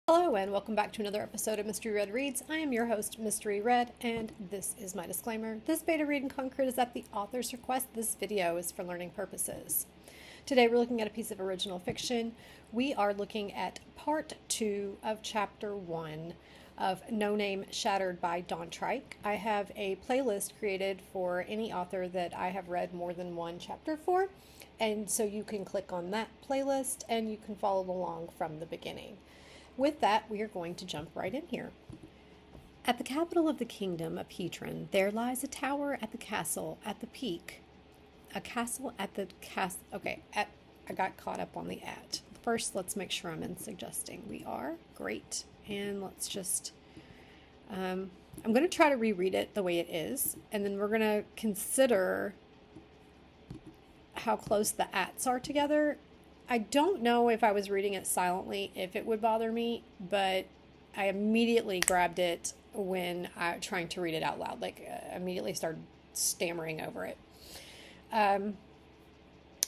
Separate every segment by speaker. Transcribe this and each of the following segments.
Speaker 1: Hello and welcome back to another episode of Mystery Red Reads. I am your host, Mystery Red, and this is my disclaimer. This beta read in Concord is at the author's request. This video is for learning purposes. Today we're looking at a piece of original fiction. We are looking at part 2 of chapter 1 of No Name Shattered by Dontrike. I have a playlist created for any author that I have read more than one chapter for, and so you can click on that playlist and you can follow along from the beginning. With that, we are going to jump right in here. At the capital of the kingdom of Hedron, there lies a tower at the castle at the peak. A castle at the castle. Okay, I got caught up on the at. First, let's make sure I'm in suggesting. We are. Great. And let's just, I'm going to try to reread it the way it is. And then we're going to consider how close the ats are together. I don't know if I was reading it silently, if it would bother me, but I immediately grabbed it when I trying to read it out loud. Immediately started stammering over it.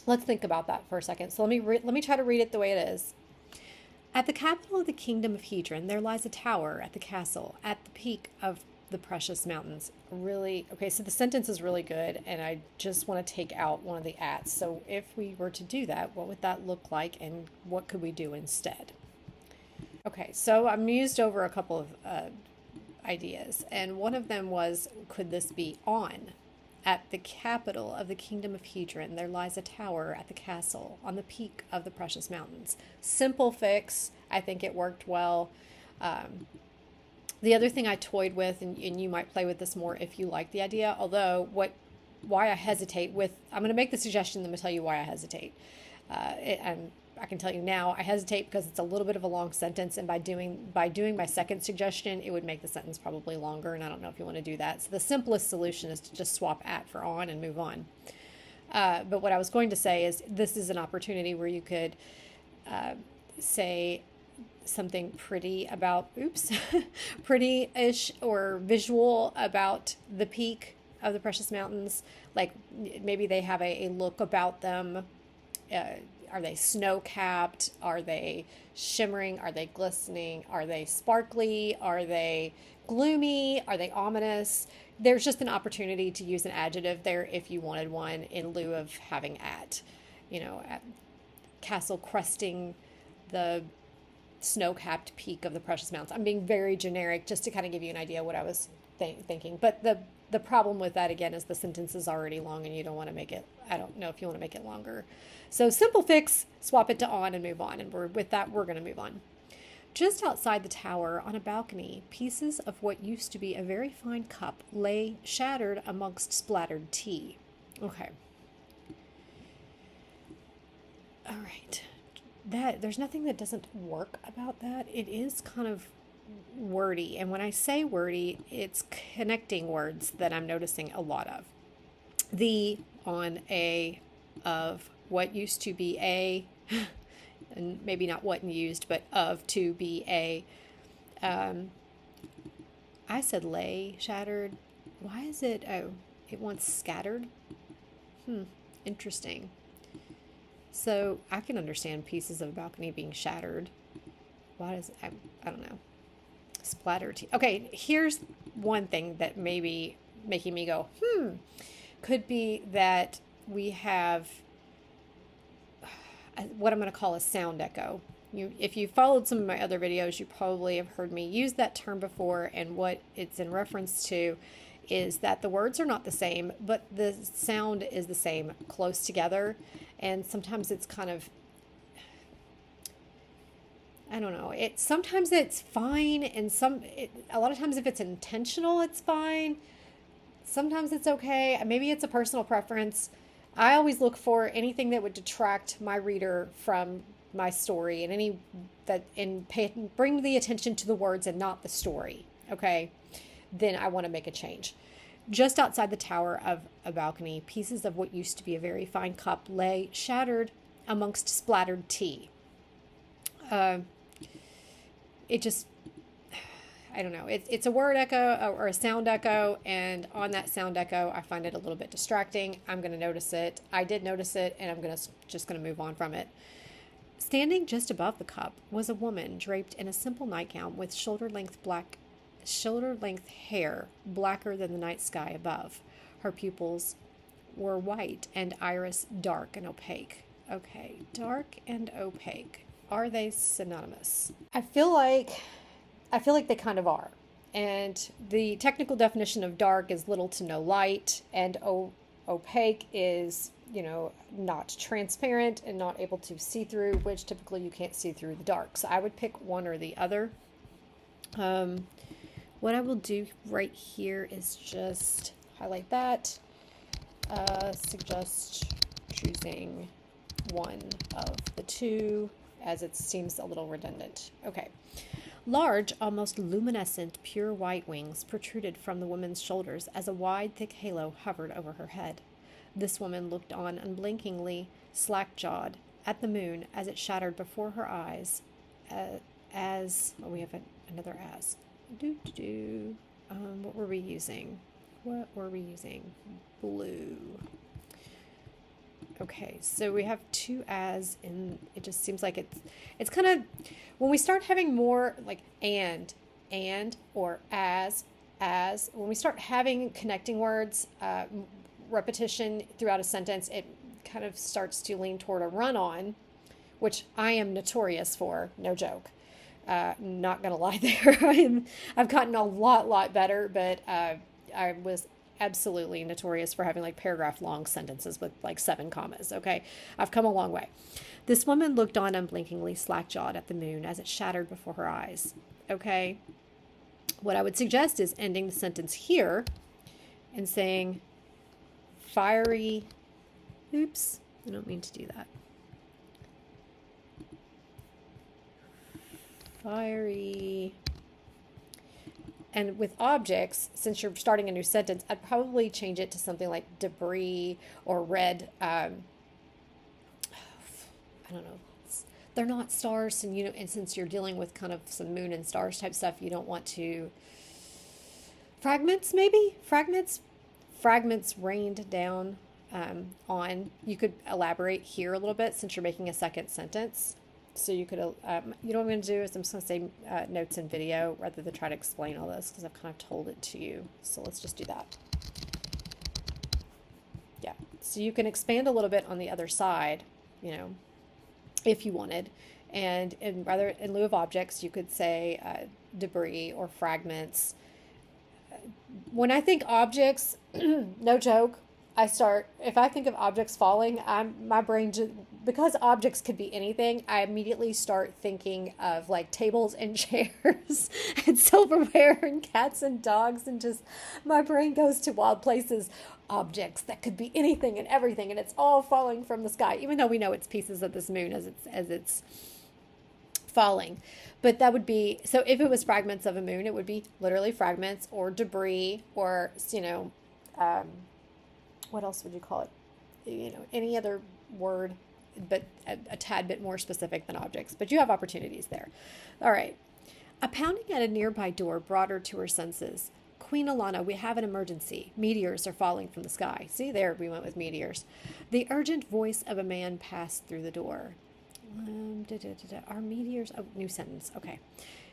Speaker 1: Let's think about that for a second. So let me try to read it the way it is. At the capital of the kingdom of Hedron, there lies a tower at the castle at the peak of the precious mountains. Really, okay, so the sentence is really good, and I just want to take out one of the ats. So if we were to do that, what would that look like, and what could we do instead? Okay, so I mused over a couple of ideas, and one of them was, could this be on? At the capital of the kingdom of Hedron, there lies a tower at the castle on the peak of the precious mountains. Simple fix. I think it worked well. The other thing I toyed with, and you might play with this more if you like the idea, although why I hesitate with, I'm going to make the suggestion, then I'm going to tell you why I hesitate. And I can tell you now, I hesitate because it's a little bit of a long sentence, and by doing my second suggestion, it would make the sentence probably longer, and I don't know if you want to do that. So the simplest solution is to just swap at for on and move on. But what I was going to say is this is an opportunity where you could say something pretty about, pretty-ish or visual about the peak of the precious mountains. Like maybe they have a look about them. Are they snow-capped? Are they shimmering? Are they glistening? Are they sparkly? Are they gloomy? Are they ominous? There's just an opportunity to use an adjective there if you wanted one in lieu of having at. At castle cresting the snow-capped peak of the precious mountains. I'm being very generic just to kind of give you an idea of what I was thinking. But the problem with that, again, is the sentence is already long and you don't want to make it, I don't know if you want to make it longer. So simple fix, swap it to on and move on. And with that, we're going to move on. Just outside the tower, on a balcony, pieces of what used to be a very fine cup lay shattered amongst splattered tea. Okay. All right. There's nothing that doesn't work about that. It is kind of wordy, and when I say wordy, it's connecting words that I'm noticing a lot of. The, on, a, of, what used to be a, and maybe not what used, but of, to be a. I said lay, shattered. Why is it, it once scattered? Interesting. So I can understand pieces of a balcony being shattered. Why does I don't know. Splatter tea. Okay, here's one thing that may be making me go, could be that we have what I'm going to call a sound echo. If you followed some of my other videos, you probably have heard me use that term before, and what it's in reference to is that the words are not the same, but the sound is the same, close together, and sometimes it's kind of, I don't know, sometimes it's fine, and a lot of times if it's intentional, it's fine. Sometimes it's okay. Maybe it's a personal preference. I always look for anything that would detract my reader from my story, and bring the attention to the words and not the story. Okay, then I want to make a change. Just outside the tower of a balcony, pieces of what used to be a very fine cup lay shattered amongst splattered tea. It just, I don't know. It's a word echo or a sound echo, and on that sound echo, I find it a little bit distracting. I'm going to notice it. I did notice it, and I'm just going to move on from it. Standing just above the cup was a woman draped in a simple nightgown with shoulder length hair blacker than the night sky above. Her pupils were white and iris dark and opaque. Okay, dark and opaque. Are they synonymous? I feel like they kind of are. And the technical definition of dark is little to no light, and opaque is, not transparent and not able to see through, which typically you can't see through the dark. So I would pick one or the other. What I will do right here is just highlight that. Suggest choosing one of the two, as it seems a little redundant. Okay. Large, almost luminescent, pure white wings protruded from the woman's shoulders as a wide, thick halo hovered over her head. This woman looked on unblinkingly, slack-jawed, at the moon as it shattered before her eyes. We have another as. What were we using? Blue. Okay, so we have two as, and it just seems like it's kind of, when we start having more like and, or as, when we start having connecting words, repetition throughout a sentence, it kind of starts to lean toward a run-on, which I am notorious for, no joke. Not gonna lie there. I've gotten a lot better, but I was absolutely notorious for having like paragraph long sentences with like 7 commas. Okay, I've come a long way. This woman looked on unblinkingly, slack-jawed at the moon as it shattered before her eyes. Okay, what I would suggest is ending the sentence here and saying fiery. Oops, I don't mean to do that. Fiery. And with objects, since you're starting a new sentence, I'd probably change it to something like debris or red. I don't know. They're not stars, and and since you're dealing with kind of some moon and stars type stuff, you don't want to. Fragments, maybe fragments rained down on. You could elaborate here a little bit since you're making a second sentence. So you could, what I'm going to do is I'm just going to say notes and video rather than try to explain all this because I've kind of told it to you. So let's just do that. Yeah. So you can expand a little bit on the other side, if you wanted. And in lieu of objects, you could say debris or fragments. When I think objects, no joke, if I think of objects falling, my brain just, because objects could be anything, I immediately start thinking of like tables and chairs and silverware and cats and dogs, and just my brain goes to wild places. Objects that could be anything and everything, and it's all falling from the sky, even though we know it's pieces of this moon as it's falling. But that would be, so if it was fragments of a moon, it would be literally fragments or debris or, what else would you call it? Any other word, but a tad bit more specific than objects. But you have opportunities there. All right. A pounding at a nearby door brought her to her senses. Queen Alana, we have an emergency. Meteors are falling from the sky. See, there we went with meteors. The urgent voice of a man passed through the door. Are meteors... Oh, new sentence. Okay.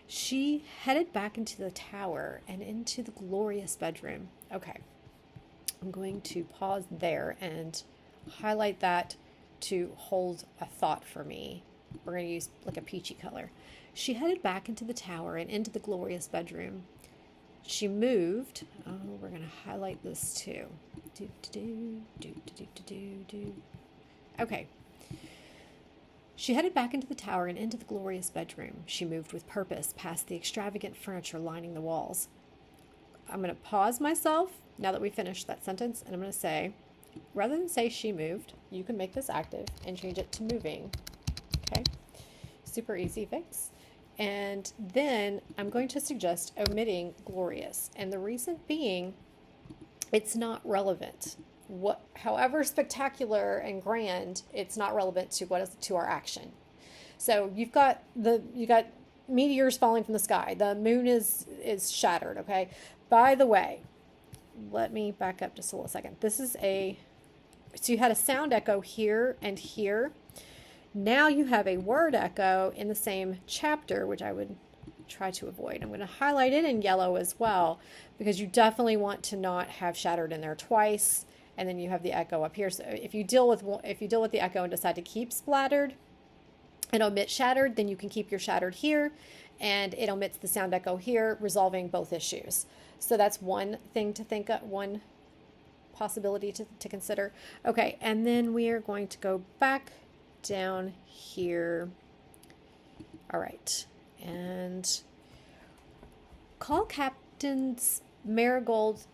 Speaker 1: She headed back into the tower and into the glorious bedroom. Okay. I'm going to pause there and highlight that to hold a thought for me. We're going to use like a peachy color. She headed back into the tower and into the glorious bedroom. She moved. Oh, we're going to highlight this too. Okay. She headed back into the tower and into the glorious bedroom. She moved with purpose past the extravagant furniture lining the walls. I'm going to pause myself now that we finished that sentence, and I'm going to say, rather than say she moved, you can make this active and change it to moving. Okay? Super easy fix. And then I'm going to suggest omitting glorious. And the reason being, it's not relevant. However spectacular and grand, it's not relevant to our action. So you got meteors falling from the sky. The moon is shattered, okay? By the way, let me back up just a little second. So you had a sound echo here and here. Now you have a word echo in the same chapter, which I would try to avoid. I'm going to highlight it in yellow as well, because you definitely want to not have shattered in there twice, and then you have the echo up here. So if you deal with the echo and decide to keep splattered and omit shattered, then you can keep your shattered here, and it omits the sound echo here, resolving both issues. So that's one thing to think of, one possibility to consider. Okay, and then we are going to go back down here. All right, and call Captains Marigold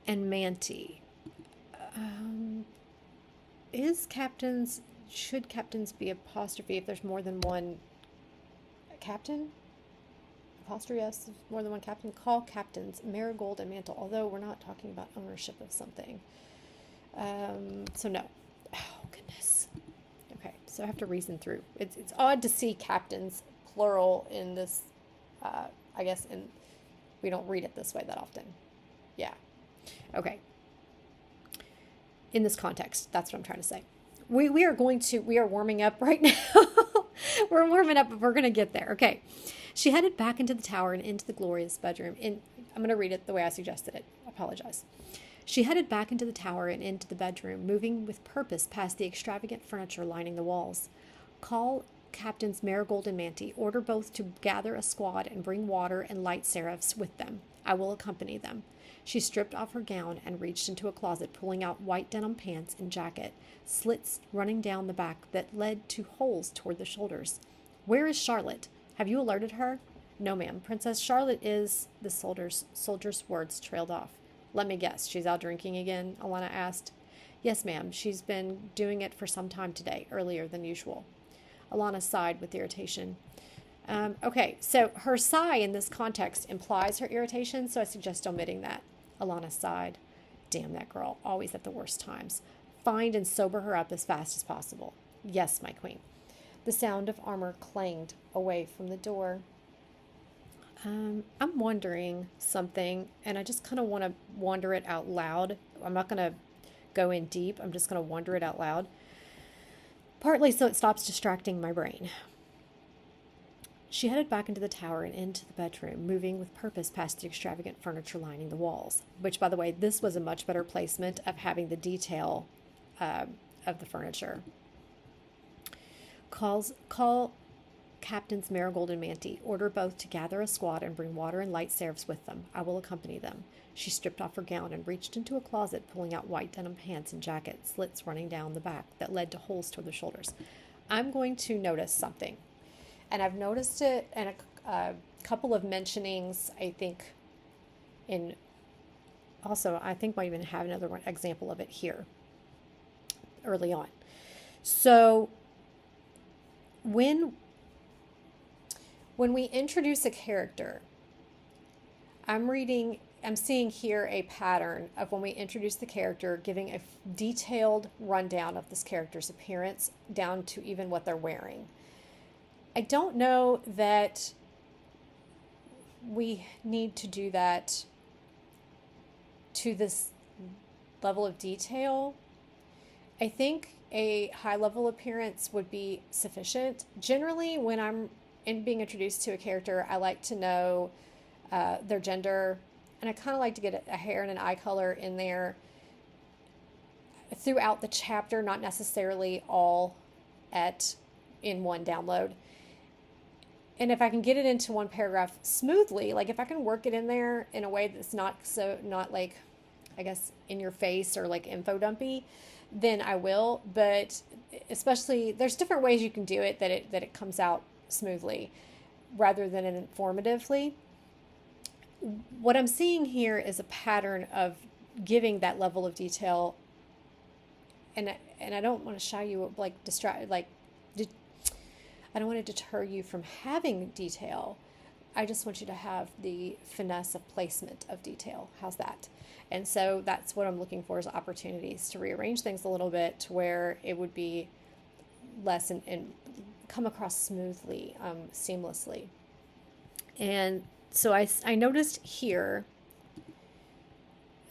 Speaker 1: and Manty. Should captains be apostrophe if there's more than one captain? Apostrophe S, more than one captain. Call Captains Marigold and Mantle, although we're not talking about ownership of something. So no. Oh, goodness. Okay, so I have to reason through. It's odd to see captains, plural, in this, I guess, and we don't read it this way that often. Yeah. Okay. In this context, that's what I'm trying to say. We are warming up right now. We're warming up, but we're going to get there. Okay. She headed back into the tower and into the glorious bedroom. I'm going to read it the way I suggested it. I apologize. She headed back into the tower and into the bedroom, moving with purpose past the extravagant furniture lining the walls. Call Captains Marigold and Manty. Order both to gather a squad and bring water and light seraphs with them. I will accompany them. She stripped off her gown and reached into a closet, pulling out white denim pants and jacket, slits running down the back that led to holes toward the shoulders. Where is Charlotte? Have you alerted her? No, ma'am. Princess Charlotte is... The soldier's words trailed off. Let me guess. She's out drinking again? Alana asked. Yes, ma'am. She's been doing it for some time today, earlier than usual. Alana sighed with irritation. Okay, so her sigh in this context implies her irritation, so I suggest omitting that. Alana sighed. Damn that girl, always at the worst times. Find and sober her up as fast as possible. Yes, my queen. The sound of armor clanged away from the door. I'm wondering something, and I just kind of want to wonder it out loud. I'm not going to go in deep. I'm just going to wonder it out loud. Partly so it stops distracting my brain. She headed back into the tower and into the bedroom, moving with purpose past the extravagant furniture lining the walls, which, by the way, this was a much better placement of having the detail of the furniture. Call Captains Marigold and Manty. Order both to gather a squad and bring water and light seraphs with them. I will accompany them. She stripped off her gown and reached into a closet, pulling out white denim pants and jacket, slits running down the back that led to holes toward the shoulders. I'm going to notice something. And I've noticed it in a couple of mentionings, I think, I think might even have another one example of it here early on. So when we introduce a character, I'm seeing here a pattern of when we introduce the character, giving a detailed rundown of this character's appearance down to even what they're wearing. I don't know that we need to do that to this level of detail. I think a high level appearance would be sufficient. Generally, when I'm being introduced to a character, I like to know their gender, and I kind of like to get a hair and an eye color in there throughout the chapter, not necessarily all in one download. And if I can get it into one paragraph smoothly, like if I can work it in there in a way that's not like, I guess, in your face or like info dumpy, then I will. But especially, there's different ways you can do it that it comes out smoothly rather than informatively. What I'm seeing here is a pattern of giving that level of detail, and I don't want to shy you, I don't want to deter you from having detail. I just want you to have the finesse of placement of detail. How's that? And so that's what I'm looking for, is opportunities to rearrange things a little bit to where it would be less and come across smoothly, seamlessly. And so I noticed here,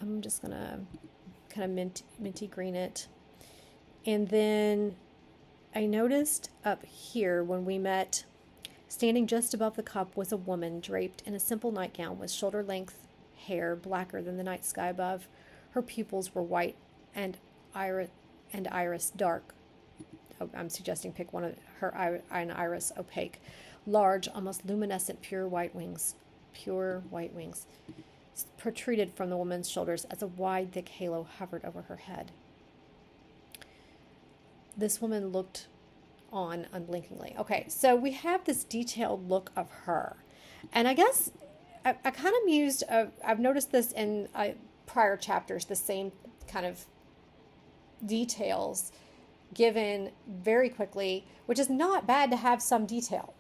Speaker 1: I'm just going to kind of minty green it. And then I noticed up here when we met, standing just above the cup was a woman draped in a simple nightgown with shoulder-length hair blacker than the night sky above. Her pupils were white and iris dark. Oh, I'm suggesting pick one of an iris opaque. Large, almost luminescent, pure white wings protruded from the woman's shoulders as a wide, thick halo hovered over her head. This woman looked on unblinkingly. Okay, so we have this detailed look of her. And I guess I kind of mused, I've noticed this in prior chapters, the same kind of details given very quickly, which is not bad to have some detail.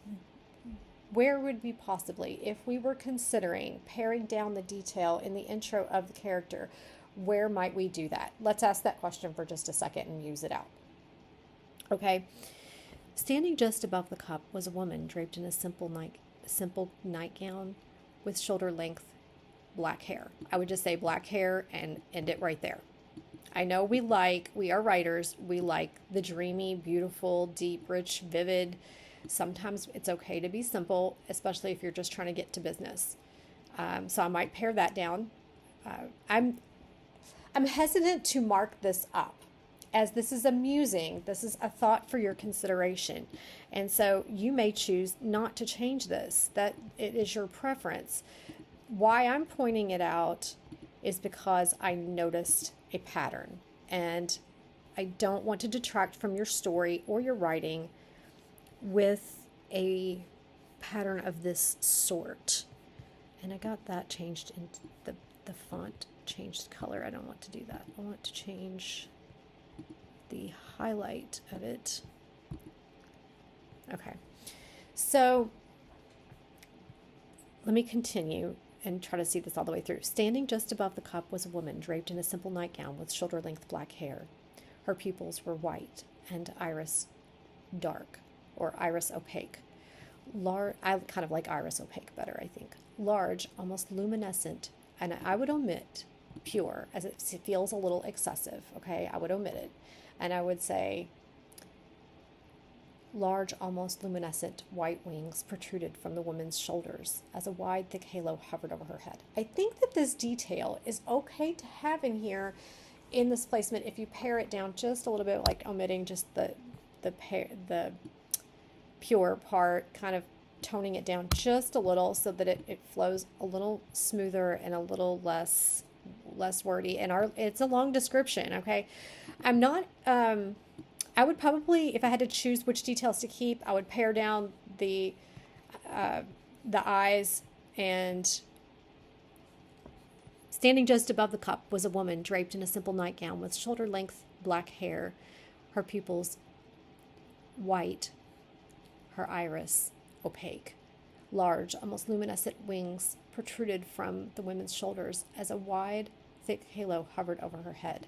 Speaker 1: Where would we possibly, if we were considering paring down the detail in the intro of the character, where might we do that? Let's ask that question for just a second and use it out. Okay. Standing just above the cup was a woman draped in a simple nightgown with shoulder-length black hair. I would just say black hair and end it right there. I know we are writers, we like the dreamy, beautiful, deep, rich, vivid. Sometimes it's okay to be simple, especially if you're just trying to get to business. So I might pare that down. I'm hesitant to mark this up, as this is amusing. This is a thought for your consideration. And so you may choose not to change this. That it is your preference. Why I'm pointing it out is because I noticed a pattern. And I don't want to detract from your story or your writing with a pattern of this sort. And I got that changed in the font changed color. I don't want to do that. I want to change the highlight of it. Okay, so let me continue and try to see this all the way through. Standing just above the cup was a woman draped in a simple nightgown with shoulder-length black hair. Her pupils were white and iris dark, or iris opaque. I kind of like iris opaque better, I think. Large, almost luminescent, and I would omit pure, as it feels a little excessive, okay? I would omit it. And I would say large, almost luminescent white wings protruded from the woman's shoulders as a wide, thick halo hovered over her head. I think that this detail is okay to have in here in this placement if you pare it down just a little bit, like omitting just the pure part, kind of toning it down just a little so that it flows a little smoother and a little less wordy. And it's a long description, okay? I'm not, I would probably, if I had to choose which details to keep, I would pare down the eyes. And standing just above the cup was a woman draped in a simple nightgown with shoulder-length black hair, her pupils white, her iris opaque. Large, almost luminescent wings protruded from the woman's shoulders as a wide, thick halo hovered over her head.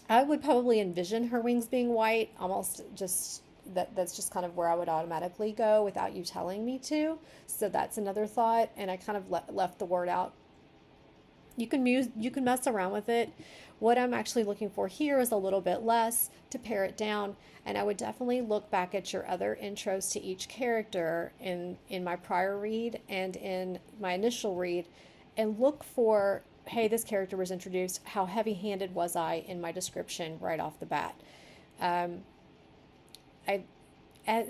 Speaker 1: I would probably envision her wings being white, almost just that's just kind of where I would automatically go without you telling me to. So that's another thought, and I kind of left the word out. You can mess around with it. What I'm actually looking for here is a little bit less to pare it down, and I would definitely look back at your other intros to each character in my prior read and in my initial read, and look for, hey, this character was introduced. How heavy-handed was I in my description right off the bat?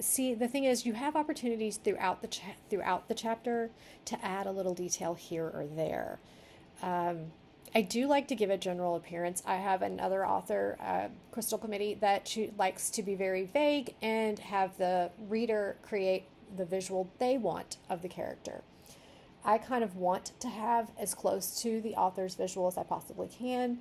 Speaker 1: See, the thing is, you have opportunities throughout the chapter to add a little detail here or there. I do like to give a general appearance. I have another author, Crystal Committee, that she likes to be very vague and have the reader create the visual they want of the character. I kind of want to have as close to the author's visual as I possibly can.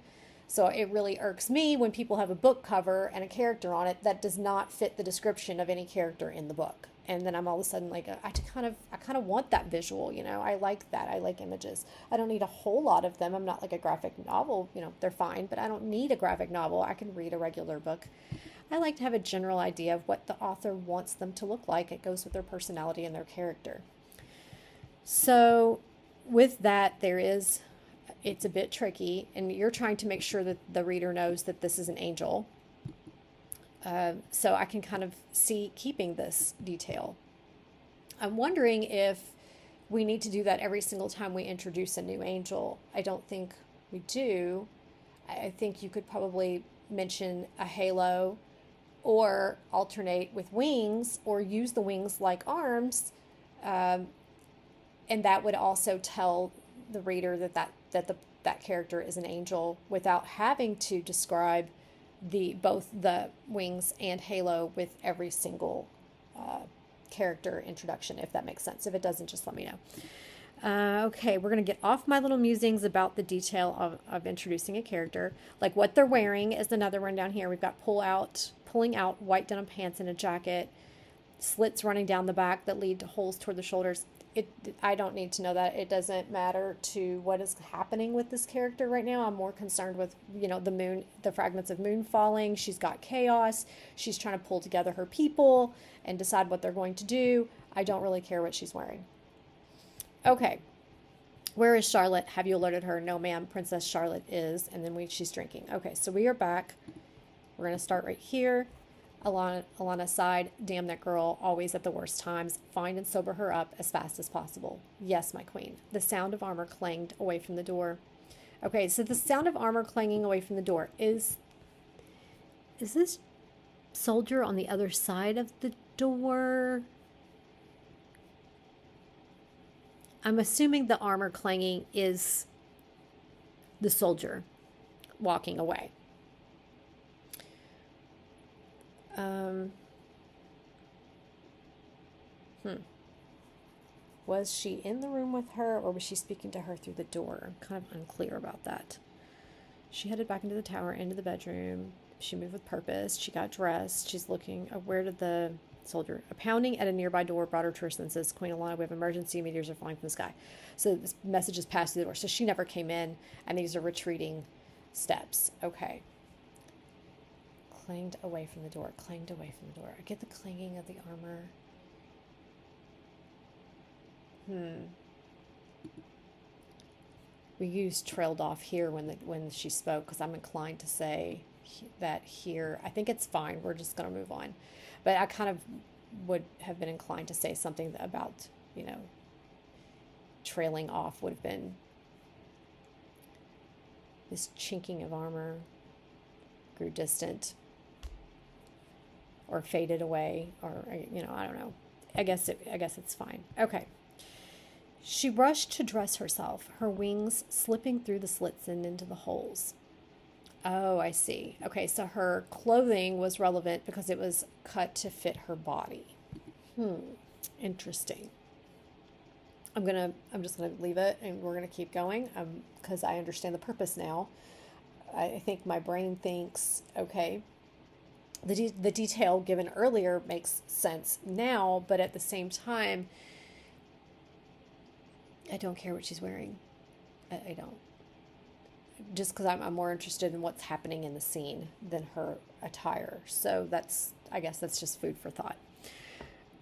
Speaker 1: So it really irks me when people have a book cover and a character on it that does not fit the description of any character in the book. And then I'm all of a sudden like, I kind of want that visual, you know. I like that. I like images. I don't need a whole lot of them. I'm not like a graphic novel, you know, they're fine, but I don't need a graphic novel. I can read a regular book. I like to have a general idea of what the author wants them to look like. It goes with their personality and their character. So with that, it's a bit tricky, and you're trying to make sure that the reader knows that this is an angel. So I can kind of see keeping this detail. I'm wondering if we need to do that every single time we introduce a new angel. I don't think we do. I think you could probably mention a halo or alternate with wings or use the wings like arms. And that would also tell the reader that character is an angel without having to describe both the wings and halo with every single character introduction, if that makes sense. If it doesn't, just let me know. Okay, we're going to get off my little musings about the detail of introducing a character. Like what they're wearing is another one down here. We've got pulling out white denim pants and a jacket, slits running down the back that lead to holes toward the shoulders. I don't need to know that. It doesn't matter to what is happening with this character right now. I'm more concerned with, the moon, the fragments of moon falling. She's got chaos. She's trying to pull together her people and decide what they're going to do. I don't really care what she's wearing. Okay. Where is Charlotte? Have you alerted her? No, ma'am. Princess Charlotte is. And then she's drinking. Okay, so we are back. We're going to start right here. Alana sighed. Damn that girl, always at the worst times. Find and sober her up as fast as possible. Yes, my queen. The sound of armor clanged away from the door. Okay, so the sound of armor clanging away from the door. Is this soldier on the other side of the door? I'm assuming the armor clanging is the soldier walking away. Was she in the room with her, or was she speaking to her through the door? I'm kind of unclear about that. She headed back into the tower, into the bedroom. She moved with purpose. She got dressed. She's looking. Where did the soldier? A pounding at a nearby door brought her to her senses. Queen Alana, we have emergency. Meteors are falling from the sky. So this message is passed through the door. So she never came in, and these are retreating steps. Okay. Clanged away from the door. Clanged away from the door. I get the clanging of the armor. We used trailed off here when she spoke, because I'm inclined to say that here. I think it's fine. We're just going to move on. But I kind of would have been inclined to say something about, trailing off would have been this chinking of armor grew distant or faded away, or, I don't know. I guess it's fine. Okay. She rushed to dress herself, her wings slipping through the slits and into the holes. Oh, I see. Okay, so her clothing was relevant because it was cut to fit her body. Interesting. I'm just gonna leave it, and we're gonna keep going because I understand the purpose now. I think my brain thinks, okay, the detail given earlier makes sense now, but at the same time, I don't care what she's wearing. I don't. Just because I'm more interested in what's happening in the scene than her attire. So I guess that's just food for thought.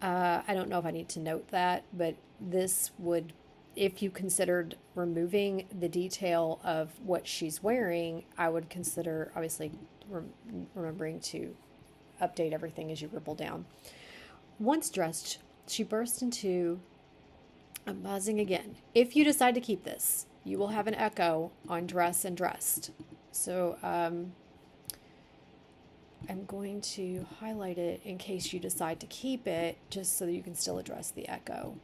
Speaker 1: I don't know if I need to note that, but this would, if you considered removing the detail of what she's wearing, I would consider, obviously, remembering to update everything as you ripple down. Once dressed, she burst into... I'm pausing again. If you decide to keep this, you will have an echo on dress and dressed. So I'm going to highlight it in case you decide to keep it, just so that you can still address the echo.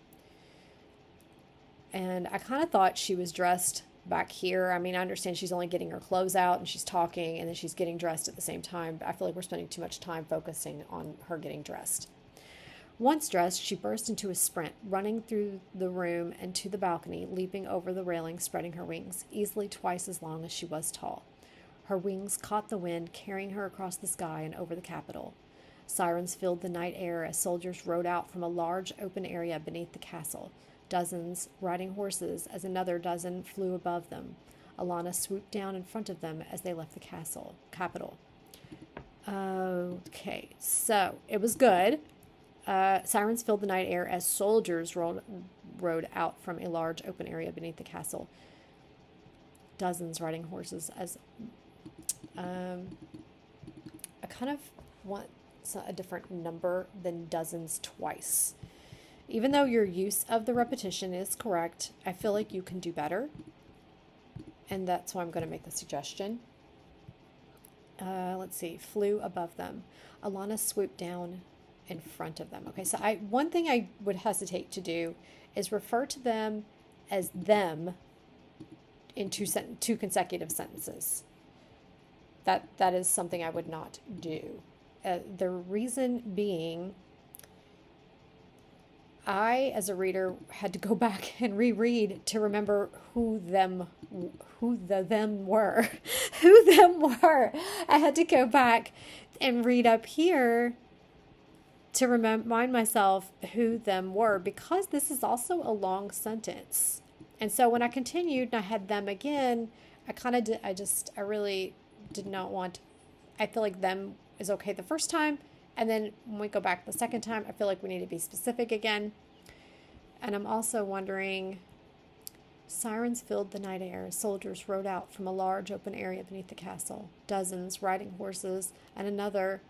Speaker 1: And I kind of thought she was dressed back here. I mean, I understand she's only getting her clothes out and she's talking and then she's getting dressed at the same time. But I feel like we're spending too much time focusing on her getting dressed. Once dressed, she burst into a sprint, running through the room and to the balcony, leaping over the railing, spreading her wings, easily twice as long as she was tall. Her wings caught the wind, carrying her across the sky and over the Capitol. Sirens filled the night air as soldiers rode out from a large open area beneath the castle, dozens riding horses as another dozen flew above them. Alana swooped down in front of them as they left the Capitol. Okay, so it was good. Sirens filled the night air as soldiers rode out from a large open area beneath the castle. Dozens riding horses as... I kind of want a different number than dozens twice. Even though your use of the repetition is correct, I feel like you can do better. And that's why I'm going to make the suggestion. Let's see, flew above them. Alana swooped down in front of them. Okay, so one thing I would hesitate to do is refer to them as them in two consecutive sentences. That is something I would not do. The reason being, I, as a reader, had to go back and reread to remember who the them were. Who them were. I had to go back and read up here to remind myself who them were, because this is also a long sentence. And so when I continued and I had them again, I really did not want, I feel like them is okay the first time. And then when we go back the second time, I feel like we need to be specific again. And I'm also wondering, sirens filled the night air. Soldiers rode out from a large open area beneath the castle. Dozens riding horses, and another,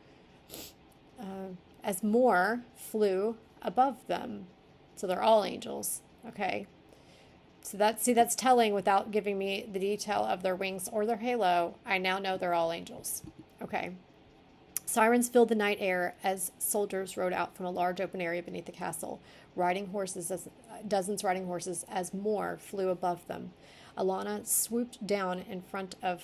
Speaker 1: as more flew above them. So they're all angels. Okay. So that's telling without giving me the detail of their wings or their halo. I now know they're all angels. Okay. Sirens filled the night air as soldiers rode out from a large open area beneath the castle, dozens riding horses as more flew above them. Alana swooped down in front of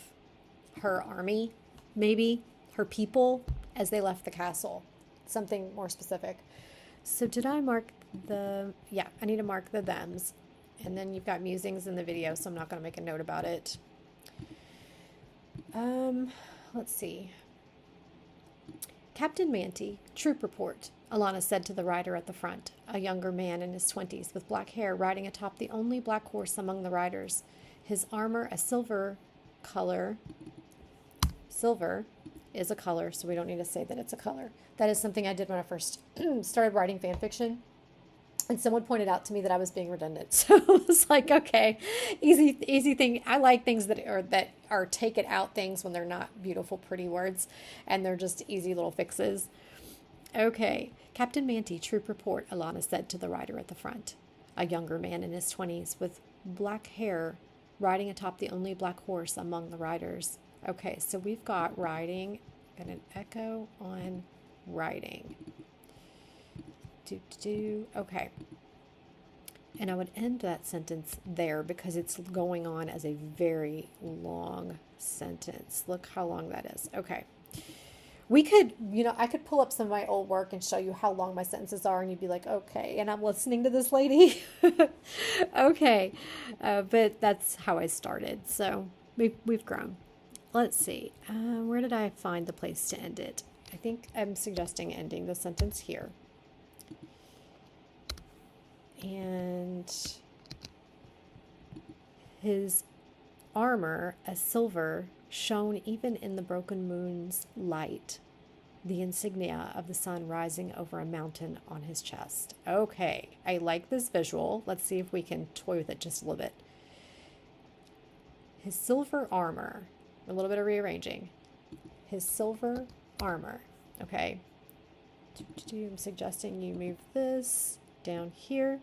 Speaker 1: her army, maybe her people, as they left the castle. Something more specific. So did I mark I need to mark the thems. And then you've got musings in the video, so I'm not going to make a note about it. Let's see. Captain Manty, troop report, Alana said to the rider at the front, a younger man in his 20s with black hair riding atop the only black horse among the riders. His armor a silver color. Silver is a color, so we don't need to say that it's a color. That is something I did when I first started writing fan fiction. And someone pointed out to me that I was being redundant. So it was like, okay, easy thing. I like things that are take it out things when they're not beautiful, pretty words, and they're just easy little fixes. Okay. Captain Manty, troop report, Alana said to the rider at the front, a younger man in his 20s with black hair riding atop the only black horse among the riders. Okay, so we've got riding and an echo on riding. Okay. And I would end that sentence there because it's going on as a very long sentence. Look how long that is. Okay. We could, I could pull up some of my old work and show you how long my sentences are, and you'd be like, okay, and I'm listening to this lady. Okay. But that's how I started. So we've grown. Let's see. Where did I find the place to end it? I think I'm suggesting ending the sentence here. And his armor, as silver, shone even in the broken moon's light, the insignia of the sun rising over a mountain on his chest. Okay, I like this visual. Let's see if we can toy with it just a little bit. His silver armor, a little bit of rearranging. His silver armor, okay. I'm suggesting you move this down here.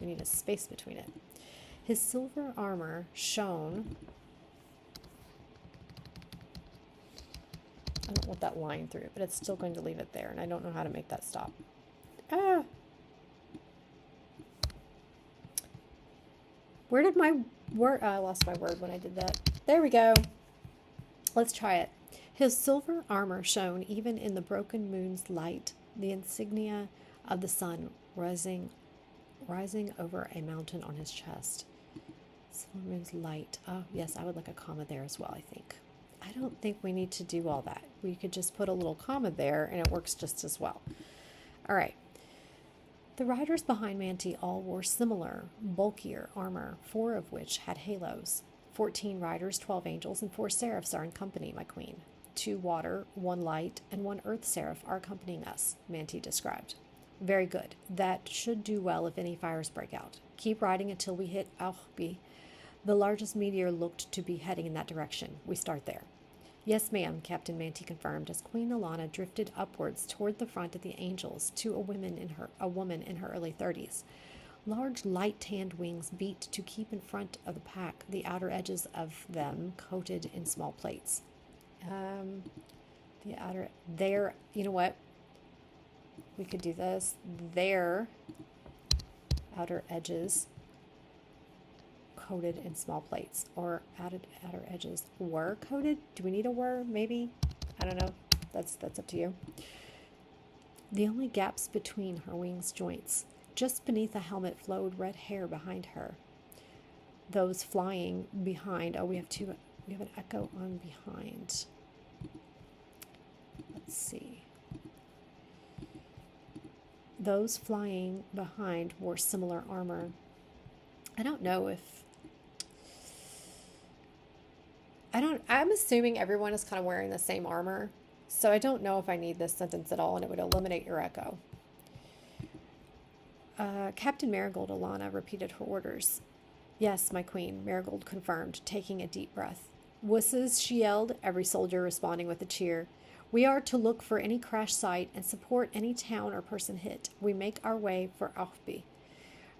Speaker 1: We need a space between it. His silver armor shone. I don't want that line through it, but it's still going to leave it there, and I don't know how to make that stop. I lost my word when I did that. There we go. Let's try it. His silver armor shone even in the broken moon's light, the insignia of the sun rising over a mountain on his chest. Silver moon's light. Oh, yes, I would like a comma there as well, I think. I don't think we need to do all that. We could just put a little comma there, and it works just as well. All right. The riders behind Manty all wore similar, bulkier armor, 4 of which had halos. 14 riders, 12 angels, and 4 seraphs are in company, my queen. 2 water, 1 light, and 1 earth seraph are accompanying us, Manty described. Very good. That should do well if any fires break out. Keep riding until we hit Auchbi. The largest meteor looked to be heading in that direction. We start there. Yes, ma'am, Captain Manty confirmed as Queen Alana drifted upwards toward the front of the Angels to a woman in her early 30s. Large, light-tanned wings beat to keep in front of the pack, the outer edges of them coated in small plates. The outer, there, you know what? We could do this. Their outer edges coated in small plates, or outer edges were coated. Do we need a were? Maybe. I don't know. That's up to you. The only gaps between her wings' joints. Just beneath the helmet flowed red hair behind her. Those flying behind. Oh, we have an echo on behind. Let's see. Those flying behind wore similar armor. I don't know if I'm assuming everyone is kind of wearing the same armor, so I don't know if I need this sentence at all, and it would eliminate your echo. Captain Marigold Alana repeated her orders. Yes, my queen, Marigold confirmed, taking a deep breath. Wusses, she yelled, every soldier responding with a cheer. We are to look for any crash site and support any town or person hit. We make our way for Auchby.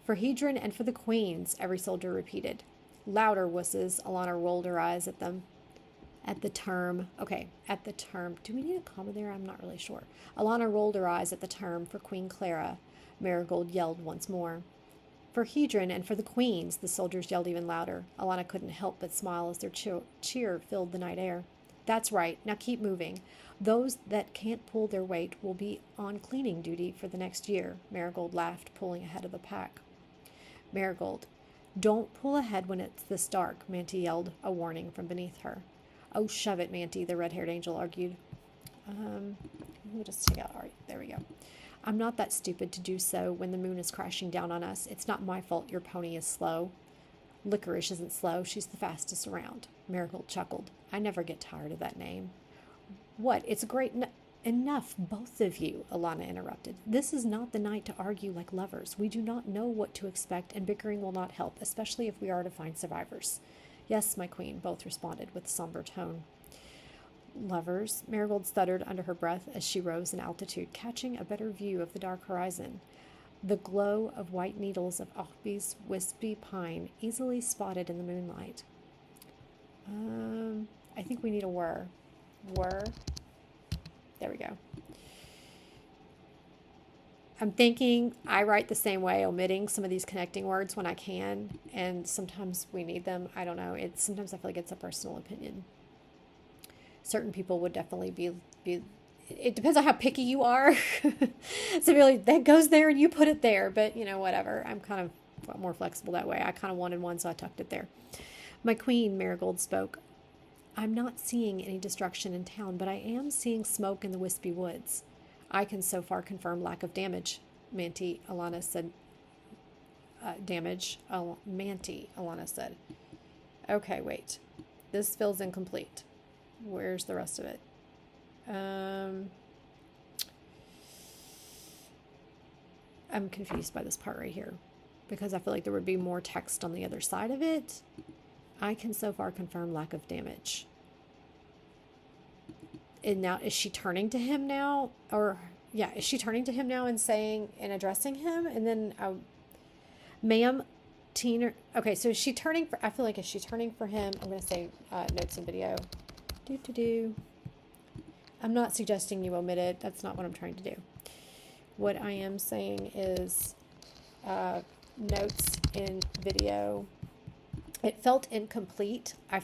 Speaker 1: For Hedron and for the queens, every soldier repeated. Louder, wusses, Alana rolled her eyes at them. At the term. Do we need a comma there? I'm not really sure. Alana rolled her eyes at the term for Queen Clara. Marigold yelled once more. For Hedron and for the queens, the soldiers yelled even louder. Alana couldn't help but smile as their cheer filled the night air. That's right. Now keep moving. Those that can't pull their weight will be on cleaning duty for the next year. Marigold laughed, pulling ahead of the pack. Marigold. Don't pull ahead when it's this dark, Manty yelled, a warning from beneath her. Oh, shove it, Manty, the red-haired angel argued. We'll just take out, all right, there we go. I'm not that stupid to do so when the moon is crashing down on us. It's not my fault your pony is slow. Licorice isn't slow. She's the fastest around. Marigold chuckled. I never get tired of that name. What? It's a great... Enough, both of you, Alana interrupted. This is not the night to argue like lovers. We do not know what to expect, and bickering will not help, especially if we are to find survivors. Yes, my queen, both responded with a somber tone. Lovers, Marigold stuttered under her breath as she rose in altitude, catching a better view of the dark horizon. The glow of white needles of Auchby's wispy pine easily spotted in the moonlight. I think we need a were. Were. There we go. I'm thinking I write the same way, omitting some of these connecting words when I can, and sometimes we need them. I don't know. Sometimes I feel like it's a personal opinion. Certain people would definitely be it depends on how picky you are. So really, that goes there and you put it there, but whatever. I'm kind of more flexible that way. I kind of wanted one, so I tucked it there. My queen, Marigold spoke. I'm not seeing any destruction in town, but I am seeing smoke in the wispy woods. I can so far confirm lack of damage, Manty, Alana said. Manty, Alana said. Okay, wait. This feels incomplete. Where's the rest of it? I'm confused by this part right here because I feel like there would be more text on the other side of it. I can so far confirm lack of damage. And now, is she turning to him now? Is she turning to him now and saying and addressing him? And then, ma'am, Tina. Okay, so is she turning for? I feel like is she turning for him? I'm going to say notes and video. I'm not suggesting you omit it. That's not what I'm trying to do. What I am saying is notes in video. It felt incomplete. I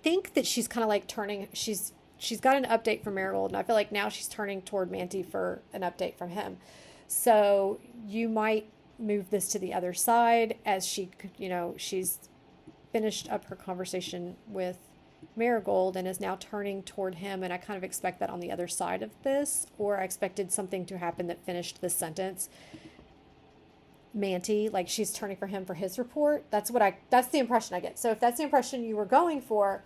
Speaker 1: think that she's kind of like turning. She's got an update from Marigold, and I feel like now she's turning toward Manty for an update from him. So you might move this to the other side as she's finished up her conversation with Marigold and is now turning toward him, and I kind of expect that on the other side of this, or I expected something to happen that finished this sentence. Manty, like she's turning for him for his report. That's the impression I get. So if that's the impression you were going for,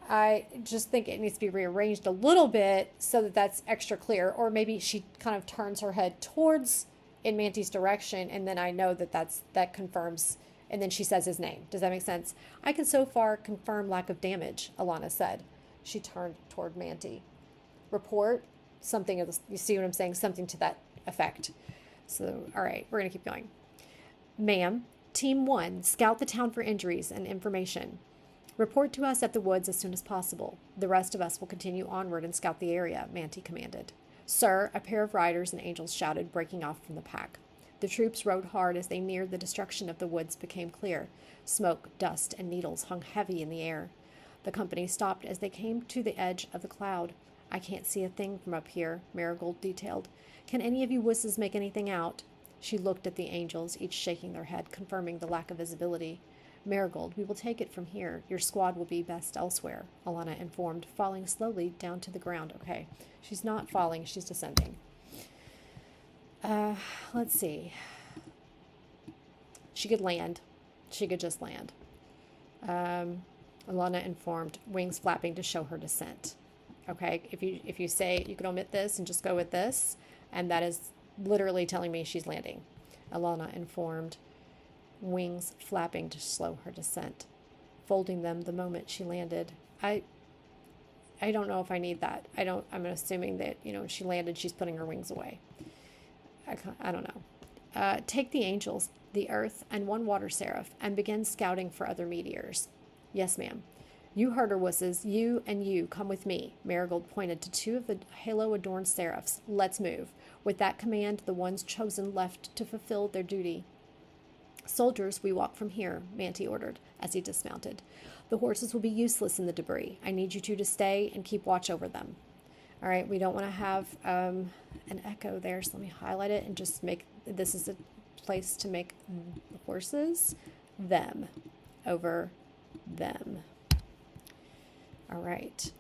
Speaker 1: I just think it needs to be rearranged a little bit so that that's extra clear. Or maybe she kind of turns her head towards in Manty's direction, and then I know that confirms, and then she says his name. Does that make sense? I can so far confirm lack of damage, Alana said. She turned toward Manti. Report something of this. You see what I'm saying? Something to that effect. So, all right, we're going to keep going. Ma'am, Team 1, scout the town for injuries and information. Report to us at the woods as soon as possible. The rest of us will continue onward and scout the area, Manti commanded. Sir, a pair of riders and angels shouted, breaking off from the pack. The troops rode hard as they neared the destruction of the woods became clear. Smoke, dust, and needles hung heavy in the air. The company stopped as they came to the edge of the cloud. I can't see a thing from up here, Marigold detailed. Can any of you wusses make anything out? She looked at the angels, each shaking their head, confirming the lack of visibility. Marigold, we will take it from here. Your squad will be best elsewhere, Alana informed, falling slowly down to the ground. Okay, she's not falling, she's descending. Let's see. She could land. She could just land. Alana informed, wings flapping to show her descent. Okay, if you say you can omit this and just go with this, and that is literally telling me she's landing. Alana informed, wings flapping to slow her descent, folding them the moment she landed. I don't know if I need that. I'm assuming that, when she landed, she's putting her wings away. I don't know. Take the angels, the earth, and one water seraph, and begin scouting for other meteors. Yes, ma'am. You herder wusses, you and you, come with me. Marigold pointed to 2 of the halo-adorned seraphs. Let's move. With that command, the ones chosen left to fulfill their duty. Soldiers, we walk from here, Manti ordered, as he dismounted. The horses will be useless in the debris. I need you two to stay and keep watch over them. All right, we don't want to have an echo there, so let me highlight it and just make, this is a place to make the horses, them, over them. All right.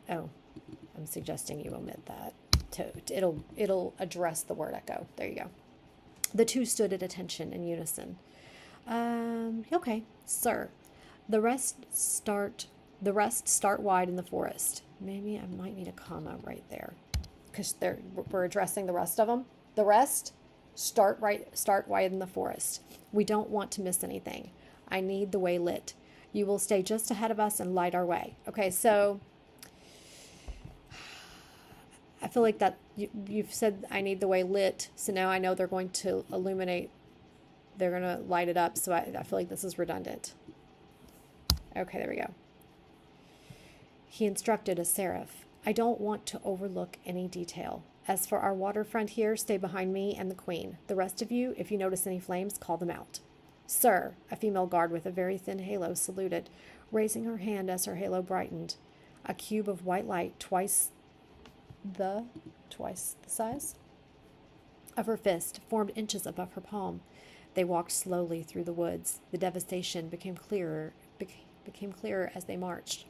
Speaker 1: Oh, I'm suggesting you omit that. It'll address the word echo. There you go. The 2 stood at attention in unison. Okay, sir. The rest start wide in the forest. Maybe I might need a comma right there, because we're addressing the rest of them. The rest start wide in the forest. We don't want to miss anything. I need the way lit. You will stay just ahead of us and light our way. Okay, so I feel like that you've said I need the way lit, so now I know they're going to illuminate. They're going to light it up, so I feel like this is redundant. Okay, there we go. He instructed a seraph. I don't want to overlook any detail. As for our waterfront here, stay behind me and the queen. The rest of you, if you notice any flames, call them out. Sir, a female guard with a very thin halo saluted, raising her hand as her halo brightened. A cube of white light twice the size of her fist formed inches above her palm. They walked slowly through the woods. The devastation became clearer as they marched.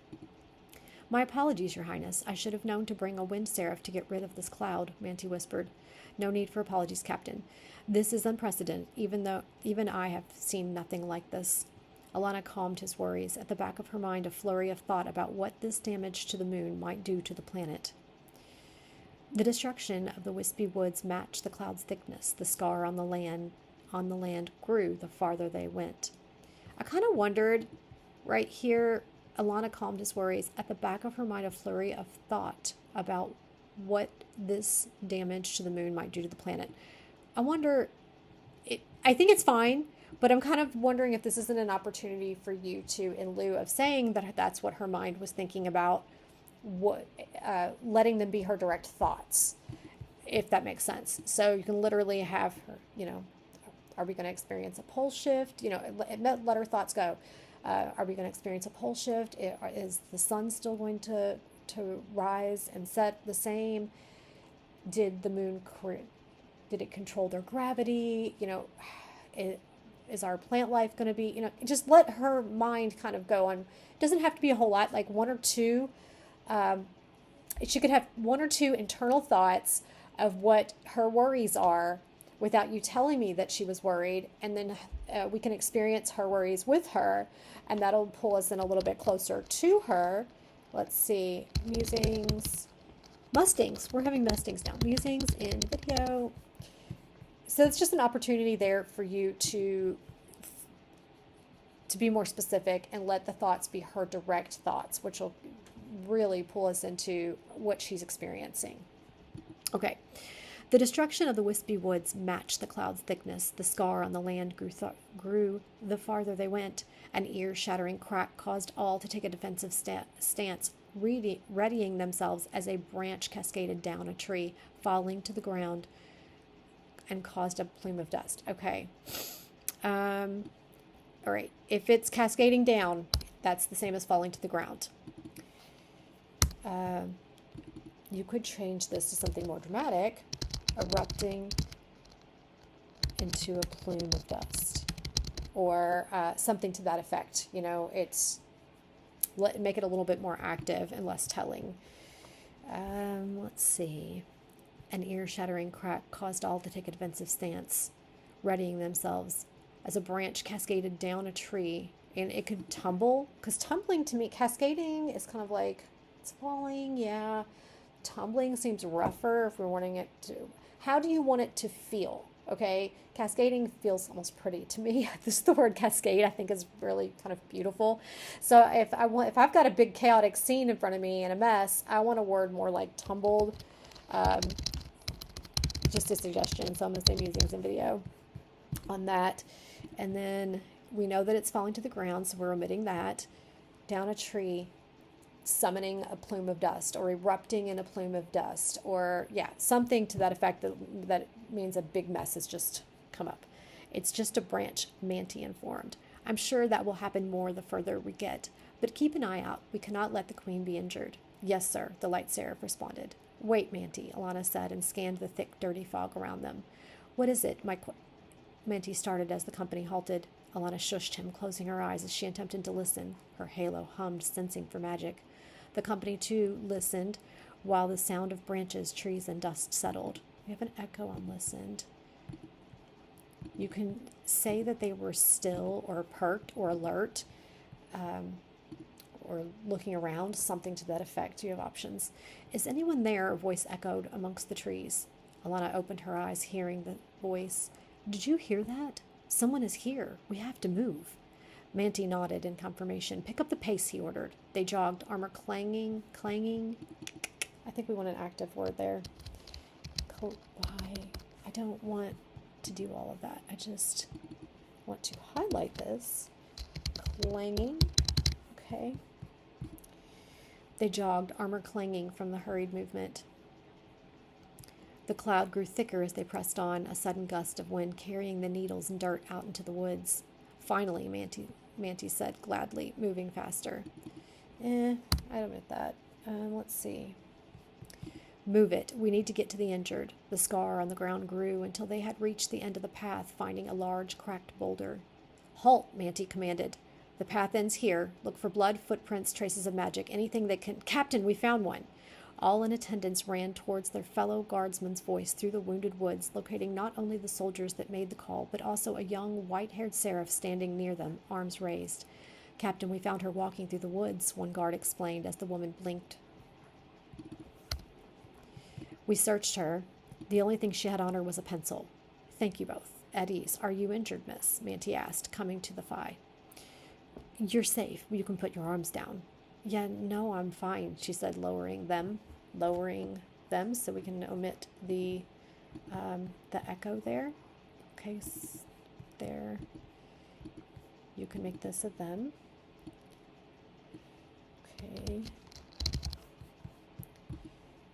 Speaker 1: My apologies, Your Highness. I should have known to bring a wind seraph to get rid of this cloud, Manti whispered. No need for apologies, Captain. This is unprecedented, even I have seen nothing like this. Alana calmed his worries. At the back of her mind, a flurry of thought about what this damage to the moon might do to the planet. The destruction of the wispy woods matched the cloud's thickness. The scar on the land grew the farther they went. I kind of wondered, right here, Alana calmed his worries. At the back of her mind, a flurry of thought about what this damage to the moon might do to the planet. I wonder, I think it's fine, but I'm kind of wondering if this isn't an opportunity for you to, in lieu of saying that that's what her mind was thinking about, letting them be her direct thoughts, if that makes sense. So you can literally have her, are we going to experience a pole shift? Let her thoughts go. Are we going to experience a pole shift? Is the sun still going to rise and set the same? Did the moon did it control their gravity? Is our plant life going to be, just let her mind kind of go on. It doesn't have to be a whole lot, like one or two. She could have one or two internal thoughts of what her worries are without you telling me that she was worried. And then we can experience her worries with her, and that'll pull us in a little bit closer to her. Let's see, musings, Mustangs. We're having Mustangs now. Musings in video. So it's just an opportunity there for you to to be more specific and let the thoughts be her direct thoughts, which will really pull us into what she's experiencing. Okay. The destruction of the wispy woods matched the cloud's thickness. The scar on the land grew the farther they went. An ear-shattering crack caused all to take a defensive stance, readying themselves as a branch cascaded down a tree, falling to the ground and caused a plume of dust. Okay. All right. If it's cascading down, that's the same as falling to the ground. You could change this to something more dramatic. Erupting into a plume of dust, or something to that effect. You know, make it a little bit more active and less telling. Let's see. An ear-shattering crack caused all to take a defensive stance, readying themselves as a branch cascaded down a tree, and it could tumble. Because tumbling to me, cascading is kind of like it's falling. Yeah, tumbling seems rougher if we're wanting it to. How do you want it to feel? Okay, cascading feels almost pretty to me. The word cascade I think is really kind of beautiful. So if I've got a big chaotic scene in front of me and a mess, I want a word more like tumbled. Just a suggestion. So I'm going to say musings and video on that. And then we know that it's falling to the ground, so we're omitting that. Down a tree, summoning a plume of dust, or erupting in a plume of dust, or something to that effect that means a big mess has just come up. It's just a branch, Manti informed. I'm sure that will happen more the further we get, but keep an eye out. We cannot let the queen be injured. Yes, sir, the light seraph responded. Wait, Manti, Alana said, and scanned the thick, dirty fog around them. What is it? Manti started as the company halted. Alana shushed him, closing her eyes as she attempted to listen. Her halo hummed, sensing for magic. The company, too, listened while the sound of branches, trees, and dust settled. We have an echo on listened. You can say that they were still or perked or alert or looking around, something to that effect. You have options. Is anyone there? A voice echoed amongst the trees. Alana opened her eyes, hearing the voice. Did you hear that? Someone is here. We have to move. Manti nodded in confirmation. Pick up the pace, he ordered. They jogged, armor clanging. I think we want an active word there. Why? I don't want to do all of that. I just want to highlight this. Clanging. Okay. They jogged, armor clanging from the hurried movement. The cloud grew thicker as they pressed on, a sudden gust of wind carrying the needles and dirt out into the woods. Finally, Manti said gladly, moving faster. I don't get that. Let's see. Move it. We need to get to the injured. The scar on the ground grew until they had reached the end of the path, finding a large, cracked boulder. Halt, Manti commanded. The path ends here. Look for blood, footprints, traces of magic, anything that can... Captain, we found one. All in attendance ran towards their fellow guardsman's voice through the wounded woods, locating not only the soldiers that made the call, but also a young, white-haired seraph standing near them, arms raised. Captain, we found her walking through the woods, one guard explained as the woman blinked. We searched her. The only thing she had on her was a pencil. Thank you both. At ease. Are you injured, miss? Manti asked, coming to the Phi. You're safe. You can put your arms down. Yeah, no, I'm fine, she said, lowering them so we can omit the echo there. Okay, there. You can make this a them. Okay.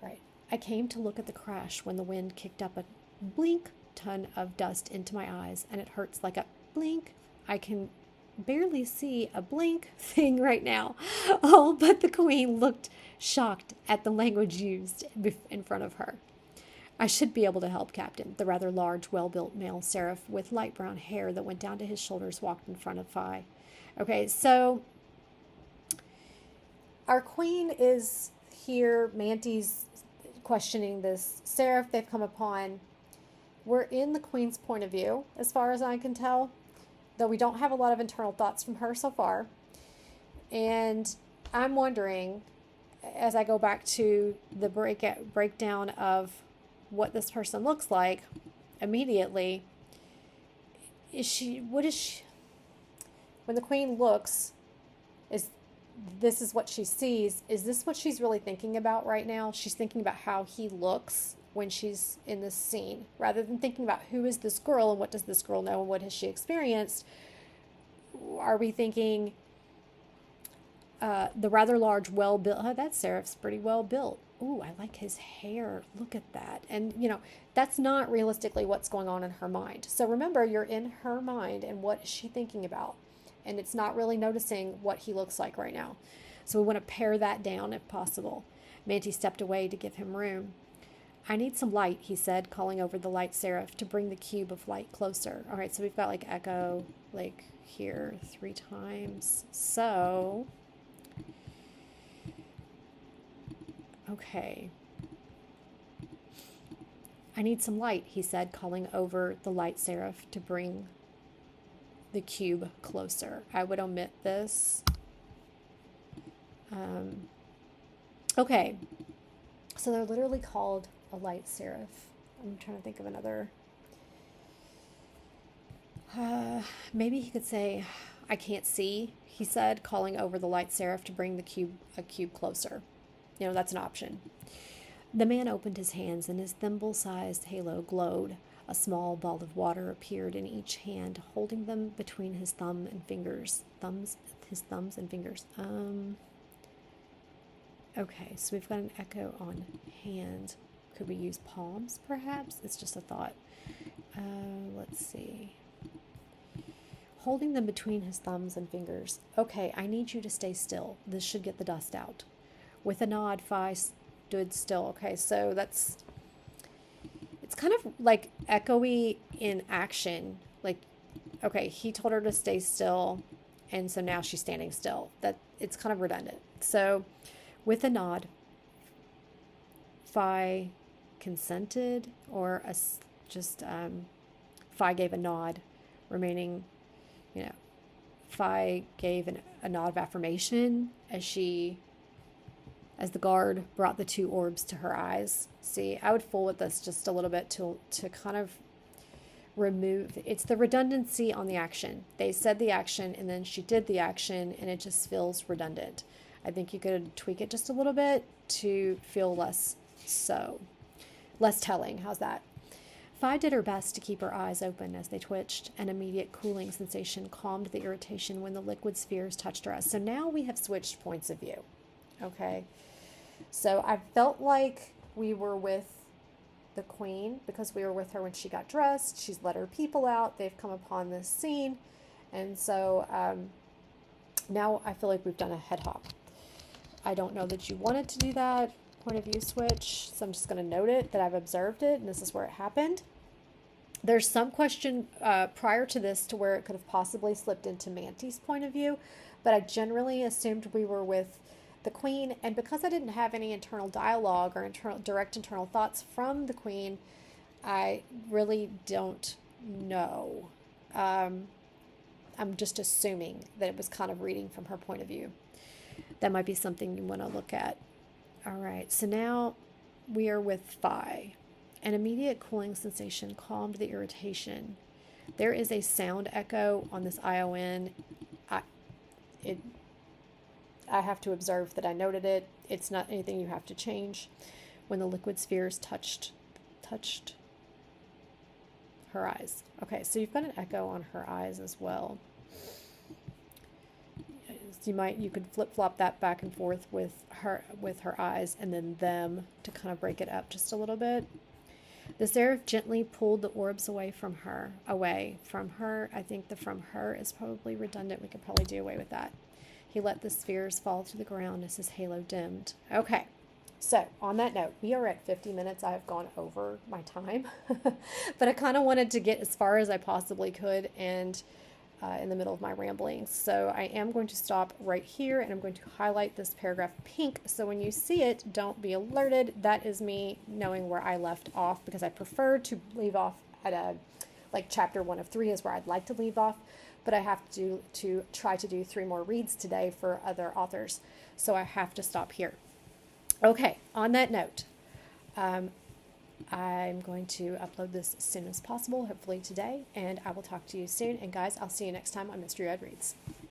Speaker 1: Right. I came to look at the crash when the wind kicked up a blink ton of dust into my eyes, and it hurts like a blink. I can barely see a blink thing right now. Oh, but the queen looked shocked at the language used in front of her. I should be able to help, Captain. The rather large, well-built male seraph with light brown hair that went down to his shoulders walked in front of Phi. Okay, so our queen is here. Manti's questioning this seraph they've come upon. We're in the queen's point of view, as far as I can tell, though we don't have a lot of internal thoughts from her so far. And I'm wondering, as I go back to the breakdown of what this person looks like when the queen looks, is this is what she sees. Is this what she's really thinking about right now? She's thinking about how he looks when she's in this scene, rather than thinking about who is this girl and what does this girl know and what has she experienced. Are we thinking the rather large, well-built, oh, that Seraph's pretty well built. Ooh, I like his hair. Look at that. And, that's not realistically what's going on in her mind. So remember, you're in her mind, and what is she thinking about? And it's not really noticing what he looks like right now. So we want to pare that down if possible. Manti stepped away to give him room. I need some light, he said, calling over the light seraph to bring the cube of light closer. All right, so we've got like echo, like here 3 times. So, okay. I need some light, he said, calling over the light seraph to bring the cube closer. I would omit this. Okay. So they're literally called a light seraph. I'm trying to think of another. Maybe he could say, I can't see, he said, calling over the light seraph to bring a cube closer. That's an option. The man opened his hands and his thimble-sized halo glowed. A small ball of water appeared in each hand, holding them between his thumb and fingers. His thumbs and fingers. Okay, so we've got an echo on hand. Could we use palms, perhaps? It's just a thought. Let's see. Holding them between his thumbs and fingers. Okay, I need you to stay still. This should get the dust out. With a nod, Phi stood still. Okay, so it's kind of like echoey in action. Like, okay, he told her to stay still, and so now she's standing still. That it's kind of redundant. So, with a nod, Phi consented, or Phi gave a nod, remaining, Phi gave a nod of affirmation as the guard brought the 2 orbs to her eyes. See, I would fool with this just a little bit to kind of remove, it's the redundancy on the action. They said the action and then she did the action and it just feels redundant. I think you could tweak it just a little bit to feel less telling. How's that? Phi did her best to keep her eyes open as they twitched. An immediate cooling sensation calmed the irritation when the liquid spheres touched her eyes. So now we have switched points of view. Okay. So I felt like we were with the queen because we were with her when she got dressed. She's let her people out. They've come upon this scene. And so now I feel like we've done a head hop. I don't know that you wanted to do that point of view switch. So I'm just going to note it that I've observed it and this is where it happened. There's some question prior to this to where it could have possibly slipped into Manti's point of view, but I generally assumed we were with the queen, and because I didn't have any internal dialogue or direct internal thoughts from the queen, I really don't know. I'm just assuming that it was kind of reading from her point of view. That might be something you want to look at. All right, so now we are with Phi. An immediate cooling sensation calmed the irritation. There is a sound echo on this ION. I have to observe that I noted it. It's not anything you have to change. When the liquid spheres touched her eyes. Okay, so you've got an echo on her eyes as well. You could flip-flop that back and forth with her eyes and then them to kind of break it up just a little bit. The seraph gently pulled the orbs away from her. I think the from her is probably redundant. We could probably do away with that. He let the spheres fall to the ground as his halo dimmed. Okay, so on that note, we are at 50 minutes. I have gone over my time, but I kind of wanted to get as far as I possibly could and in the middle of my ramblings. So I am going to stop right here and I'm going to highlight this paragraph pink. So when you see it, don't be alerted. That is me knowing where I left off because I prefer to leave off at like chapter 1 of 3 is where I'd like to leave off. But I have to try to do 3 more reads today for other authors. So I have to stop here. Okay, on that note, I'm going to upload this as soon as possible, hopefully today, and I will talk to you soon. And guys, I'll see you next time on Mystery Red Reads.